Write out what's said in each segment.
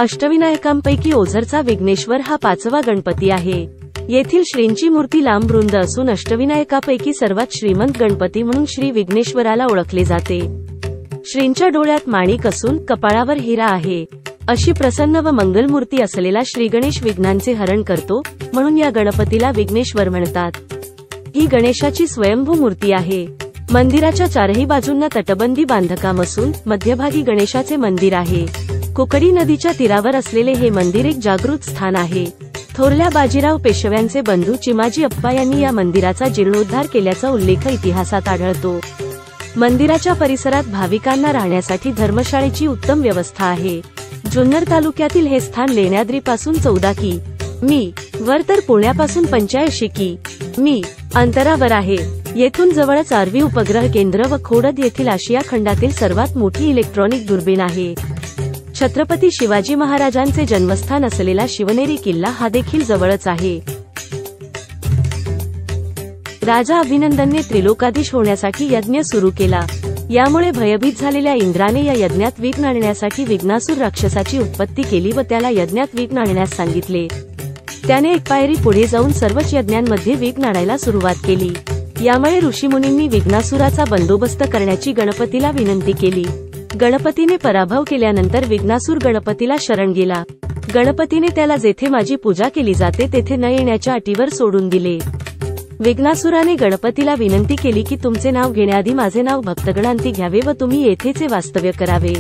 अष्टविनायकांपैकी ओझरचा विघ्नेश्वर हा 5वा गणपती आहे। येथील श्रींची मूर्ती लांब रुंद असून अष्टविनायकापैकी सर्वात श्रीमंत गणपती म्हणून श्री विघ्नेश्वराला ओळखले जाते। श्रींच्या डोळ्यात माणिक असून कपाळावर हिरा आहे। अशी प्रसन्न व मंगल मूर्ती असलेला श्रीगणेश विघ्नांचे हरण करतो, म्हणून या गणपतीला विघ्नेश्वर म्हणतात। ही गणेशाची स्वयंभू मूर्ती आहे। मंदिराच्या चारही बाजूंना तटबंदी बांधकाम असून मध्यभागी गणेशाचे मंदिर आहे। कुकडी नदीच्या तीरावर असलेले हे मंदिर एक जागृत स्थान आहे। थोरल्या बाजीराव पेशव्यांचे बंधू चिमाजी अप्पा यांनी या मंदिराचा जीर्णोद्धार केल्याचा उल्लेख इतिहासात आढळतो। मंदिराच्या परिसरात भाविकांना राहण्यासाठी धर्मशाळेची उत्तम व्यवस्था आहे। जुन्नर तालुक्यातील हे स्थान लेण्याद्रीपासून 14 कि.मी. वर तर पुण्यापासून 85 कि.मी. अंतरावर आहे। येथून जवळच आर्वी उपग्रह केंद्र व खोडद येथील आशिया खंडातील सर्वात मोठी इलेक्ट्रॉनिक दुर्बीण आहे। छत्रपती शिवाजी महाराजांचे जन्मस्थान असलेला शिवनेरी किल्ला हा देखील जवळच आहे। राजा अभिनंदनने त्रिलोकाधीश होण्यासाठी यज्ञ सुरू केला। यामुळे भयभीत झालेल्या इंद्राने या यज्ञात विघ्न आणण्यासाठी विघ्नासूर राक्षसाची उत्पत्ती केली व त्याला यज्ञात विघ्न आणण्यास सांगितले। त्याने एक पायरी पुढे जाऊन सर्वच यज्ञांमध्ये विघ्न आणायला सुरुवात केली। यामुळे ऋषीमुनींनी विघ्नासुराचा बंदोबस्त करण्याची गणपतीला विनंती केली। गणपतीने पराभव केल्यानंतर विघ्नासूर गणपतीला शरण गेला। गणपतीने त्याला जेथे माझी पूजा केली जाते तेथे न येण्याच्या अटीवर सोडून दिले। विघ्नासुराने गणपतीला विनंती केली की तुमचे नाव घेण्याआधी माझे नाव भक्तगणांती घ्यावे व तुम्ही येथेचे वास्तव्य करावे।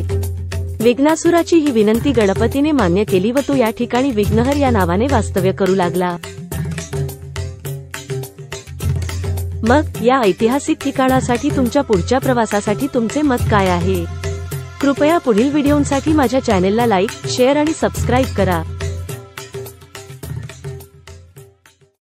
विघ्नासुराची ही विनंती गणपतीने मान्य केली व तो या ठिकाणी विघ्नहर या नावाने वास्तव्य करू लागला। मग या ऐतिहासिक ठिकाणासाठी तुमच्या पुढच्या प्रवासासाठी तुमचे मत काय आहे? कृपया पुढील व्हिडिओंसाठी माझ्या चॅनेलला लाईक, शेअर आणि सबस्क्राईब करा।